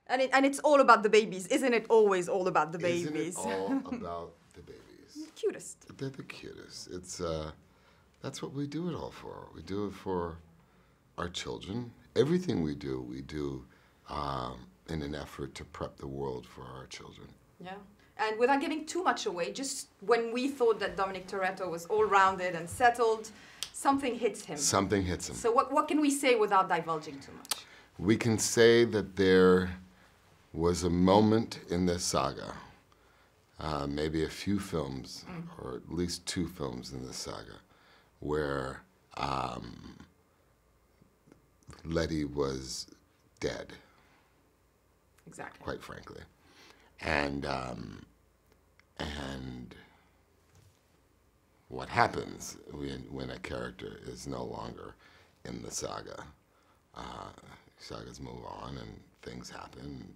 And it's all about the babies. Isn't it always all about the babies? Isn't it all about the babies? The cutest. They're the cutest. It's that's what we do it all for. We do it for our children. Everything we do in an effort to prep the world for our children. Yeah. And without giving too much away, just when we thought that Dominic Toretto was all rounded and settled, something hits him. Something hits him. So what can we say without divulging too much? We can say that there was a moment in this saga, maybe a few films, or at least 2 films in this saga, where Letty was dead. Exactly. Quite frankly. And what happens when a character is no longer in the saga? Sagas move on and things happen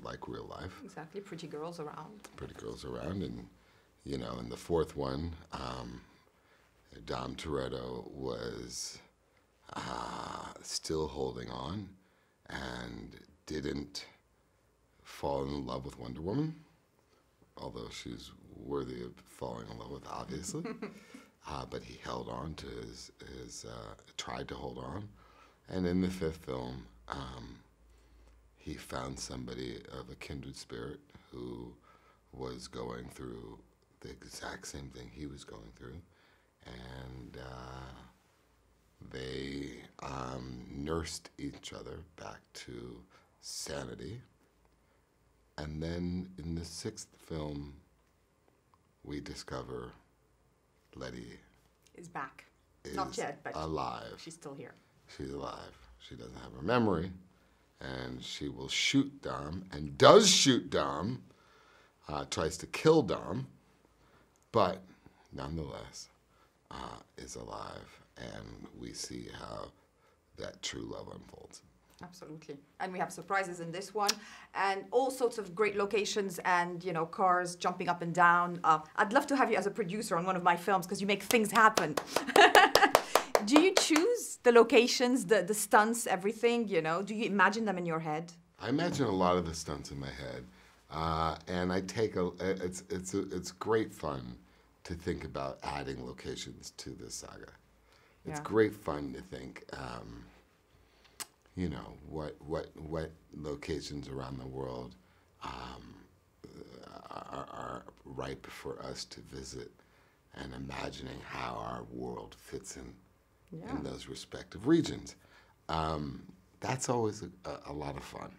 like real life. Exactly, pretty girls around. Pretty girls around, and you know, in the 4th one, Dom Toretto was still holding on and didn't fall in love with Wonder Woman, although she's worthy of falling in love with, obviously. But he held on to tried to hold on. And in the 5th film, he found somebody of a kindred spirit who was going through the exact same thing he was going through. And they nursed each other back to sanity. And then in the 6th film, we discover Letty is back. Not yet, but alive. She's still here. She's alive. She doesn't have her memory, and she will shoot Dom, and does shoot Dom, tries to kill Dom, but nonetheless is alive, and we see how that true love unfolds. Absolutely. And we have surprises in this one, and all sorts of great locations and, you know, cars jumping up and down. I'd love to have you as a producer on one of my films because you make things happen. Do you choose the locations, the stunts, everything, you know? Do you imagine them in your head? I imagine a lot of the stunts in my head, and I take it's great fun to think about adding locations to this saga. It's great fun to think, you know, what locations around the world are ripe for us to visit, and imagining how our world fits in those respective regions. That's always a lot of fun.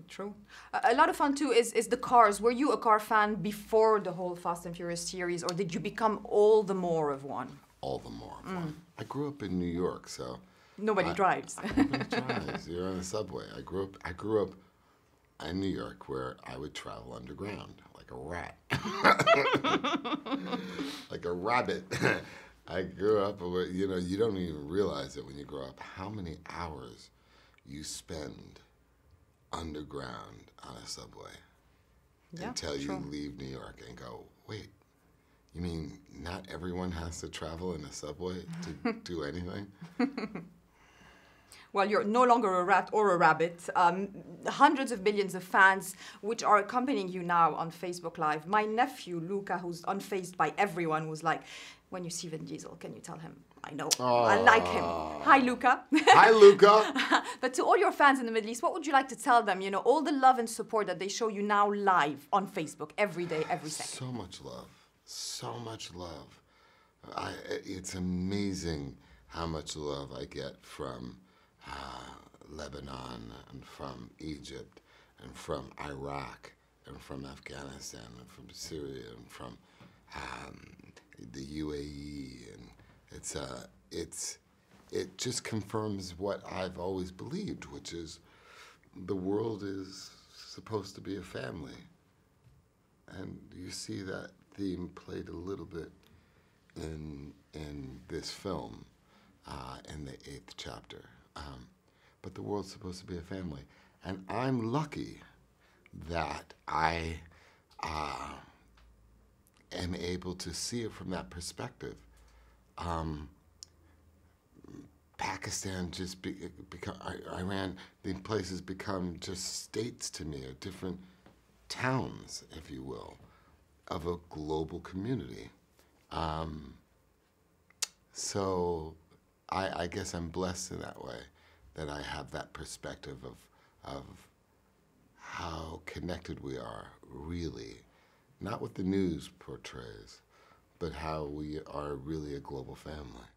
True. A lot of fun too is the cars. Were you a car fan before the whole Fast and Furious series, or did you become all the more of one? All the more of one. I grew up in New York, so nobody drives. Nobody drives. You're on the subway. I grew up in New York, where I would travel underground like a rat, like a rabbit. I grew up, you know, you don't even realize it when you grow up how many hours you spend underground on a subway until you leave New York and go, wait, you mean not everyone has to travel in a subway to do anything? Well, you're no longer a rat or a rabbit. Hundreds of millions of fans which are accompanying you now on Facebook Live. My nephew, Luca, who's unfazed by everyone, was like, when you see Vin Diesel, can you tell him, I know, I like him. Hi, Luca. Hi, Luca. But to all your fans in the Middle East, what would you like to tell them? You know, all the love and support that they show you now live on Facebook, every day, every second. So much love. So much love. It's amazing how much love I get from Lebanon and from Egypt and from Iraq and from Afghanistan and from Syria and from the UAE, and it just confirms what I've always believed, which is the world is supposed to be a family, and you see that theme played a little bit in this film, in the 8th chapter. But the world's supposed to be a family, and I'm lucky that I am able to see it from that perspective. Pakistan become Iran. These places become just states to me, or different towns, if you will, of a global community. So I guess I'm blessed in that way, that I have that perspective of how connected we are, really. Not what the news portrays, but how we are really a global family.